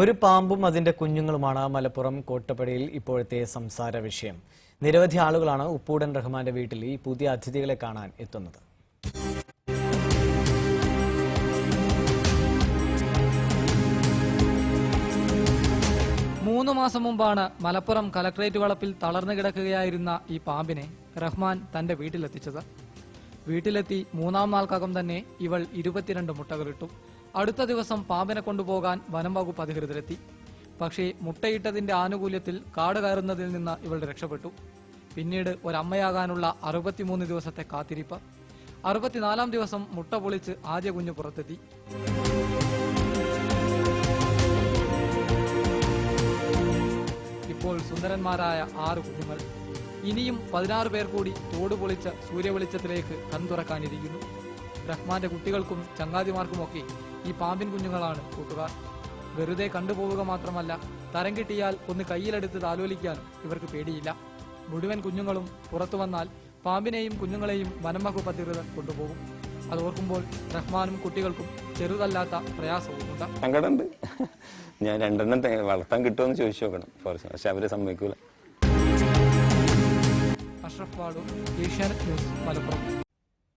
ഒരു പാമ്പും അതിന്റെ കുഞ്ഞുങ്ങളുമാണ് മലപ്പുറം കോട്ടപ്പടിയിൽ ഇപ്പോഴത്തെ സംസാര വിഷയം. നിരവധി ആളുകളാണ് ഉപ്പൂടൻ റഹ്മാന്റെ വീട്ടിൽ ഈ പുതിയ അതിഥികളെ കാണാൻ എത്തുന്നത്. മൂന്ന് മാസം മുമ്പാണ് മലപ്പുറം കലക്ട്രേറ്റ് വളപ്പിൽ തളർന്നു കിടക്കുകയായിരുന്ന ഈ പാമ്പിനെ റഹ്മാൻ തന്റെ വീട്ടിലെത്തിച്ചത്. വീട്ടിലെത്തി മൂന്നാം നാൾക്കകം തന്നെ ഇവൾ 22 മുട്ടകളിട്ടു. അടുത്ത ദിവസം പാമ്പിനെ കൊണ്ടുപോകാൻ വനം വകുപ്പ് അധികൃതരെത്തി. പക്ഷേ മുട്ടയിട്ടതിന്റെ ആനുകൂല്യത്തിൽ കാട് കയറുന്നതിൽ നിന്ന് ഇവൾ രക്ഷപ്പെട്ടു. പിന്നീട് ഒരമ്മയാകാനുള്ള 63 ദിവസത്തെ കാത്തിരിപ്പ്. 64 ദിവസം മുട്ട പൊളിച്ച് ആദ്യ കുഞ്ഞു പുറത്തെത്തി. ഇപ്പോൾ സുന്ദരന്മാരായ 6 കുഞ്ഞുങ്ങൾ. ഇനിയും 16 പേർ കൂടി തോട് പൊളിച്ച് സൂര്യവെളിച്ചത്തിലേക്ക് കൺതുറക്കാനിരിക്കുന്നു. റഹ്മാന്റെ കുട്ടികൾക്കും ചങ്ങാതിമാർക്കുമൊക്കെ ഈ പാമ്പിൻ കുഞ്ഞുങ്ങളാണ് കൂട്ടുകാർ. വെറുതെ കണ്ടുപോവുക മാത്രമല്ല, തരം കിട്ടിയാൽ ഒന്ന് കയ്യിലെടുത്ത് താലോലിക്കാൻ ഇവർക്ക് പേടിയില്ല. മുഴുവൻ കുഞ്ഞുങ്ങളും പുറത്തു വന്നാൽ പാമ്പിനെയും കുഞ്ഞുങ്ങളെയും വനം വകുപ്പ് അധികൃതർ കൊണ്ടുപോകും. അത് ഓർക്കുമ്പോൾ റഹ്മാനും കുട്ടികൾക്കും ചെറുതല്ലാത്ത പ്രയാസവുമുണ്ട്. സങ്കടമുണ്ട്. ഞാൻ 2 വളർത്താൻ കിട്ടുമെന്ന് ചോദിച്ചു നോക്കണം, പക്ഷെ അവര് സമ്മതിക്കൂല. അഷ്റഫ് വാളു, ഏഷ്യാനെറ്റ് ന്യൂസ്, മലപ്പുറം.